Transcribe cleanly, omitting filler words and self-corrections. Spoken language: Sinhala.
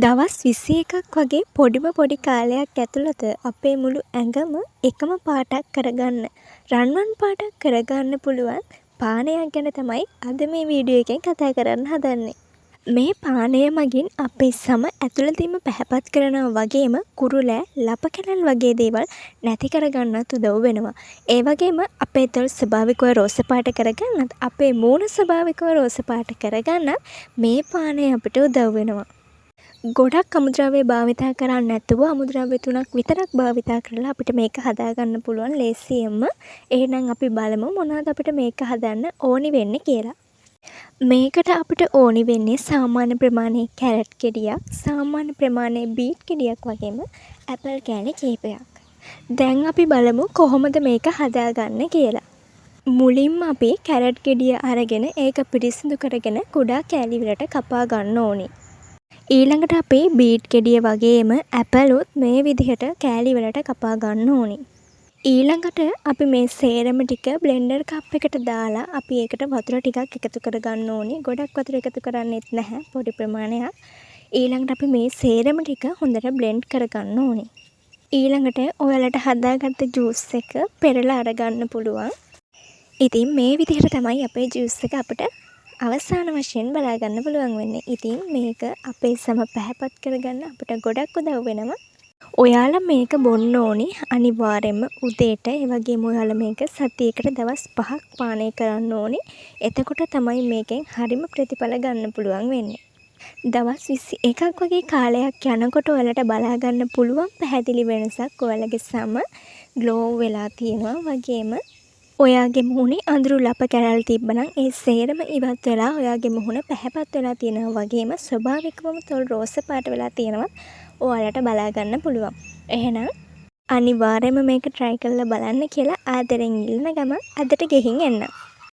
දවස් 21ක් වගේ පොඩි කාලයක් ඇතුළත අපේ මුළු ඇඟම එකම පාටක් කරගන්න, රන්වන් පාටක් කරගන්න පුළුවන් පානයක් ගැන තමයි අද මේ වීඩියෝ එකෙන් කතා කරන්න හදන්නේ. මේ පානය මගින් අපේ සම ඇතුළතින්ම පැහැපත් කරනවා වගේම කුරුලෑ, ලප කැලල් වගේ දේවල් නැති කරගන්නත් උදව් වෙනවා. ඒ වගේම අපේ තොල් ස්වභාවිකව රෝස පාට කරගන්නත්, අපේ මූණ ස්වභාවිකව රෝස පාට කරගන්නත් මේ පානය අපිට උදව් වෙනවා. ගොඩක් අමුද්‍රව්‍ය භාවිතා කරන්නේ නැතුව අමුද්‍රව්‍ය 3ක් විතරක් භාවිතා කරලා අපිට මේක හදාගන්න පුළුවන් ලේසියෙන්ම. එහෙනම් අපි බලමු මොනවද අපිට මේක හදන්න ඕනි වෙන්නේ කියලා. මේකට අපිට ඕනි වෙන්නේ සාමාන්‍ය ප්‍රමාණයේ කැරට් ගෙඩියක්, සාමාන්‍ය ප්‍රමාණයේ බීට් ගෙඩියක් වගේම ඇපල් කෑලි කිහිපයක්. දැන් අපි බලමු කොහොමද මේක හදාගන්නේ කියලා. මුලින්ම අපි කැරට් ගෙඩිය අරගෙන ඒක පිරිසිදු කරගෙන කුඩා කෑලි වලට කපා ගන්න ඕනි. ඊළඟට අපි බීට් ගෙඩිය වගේම ඇපලුත් මේ විදිහට කෑලි වලට කපා ගන්න ඕනි. ඊළඟට අපි මේ සේරම ටික බ්ලෙන්ඩර් කප් එකට දාලා අපි ඒකට වතුර ටිකක් එකතු කර ගන්න ඕනි. ගොඩක් වතුර එකතු කරන්නෙත් නැහැ, පොඩි ප්‍රමාණයක්. ඊළඟට අපි මේ සේරම ටික හොඳට බ්ලෙන්ඩ් කර ගන්න ඕනි. ඊළඟට ඔයාලට හදාගත්ත ජූස් එක පෙරලා අරගන්න පුළුවන්. ඉතින් මේ විදිහට තමයි අපේ ජූස් එක අපිට අවසාන වශයෙන් බලාගන්න පුළුවන් වෙන්නේ. ඉතින් මේක අපේ සම පැහැපත් කරගන්න අපිට ගොඩක් උදව් වෙනවා. ඔයාලා මේක බොන්න ඕනි අනිවාර්යයෙන්ම උදේට. ඒ වගේම ඔයාලා මේක සතියකට දවස් 5ක් පානය කරන්න ඕනි. එතකොට තමයි මේකෙන් හරිම ප්‍රතිඵල ගන්න පුළුවන් වෙන්නේ. දවස් 21ක් වගේ කාලයක් යනකොට ඔයාලට බලාගන්න පුළුවන් පැහැදිලි වෙනසක්. ඔයාලගේ සම ග්ලෝ වෙලා තියෙනවා. වගේම ඔයාගේ මුහුණේ අඳුරු ලප කැරල් තිබ්බනම් ඒ සේරම ඉවත් වෙලා ඔයාගේ මුහුණ පැහැපත් වෙලා තියෙනවා. වගේම ස්වභාවිකවම තොල් රෝස පාට වෙලා තියෙනවා ඔයාලට බලා ගන්න පුළුවන්. එහෙනම් අනිවාර්යයෙන්ම මේක try කරලා බලන්න කියලා ආදරෙන් ඉල්ලන ගමන් අදට ගෙහින් එන්න.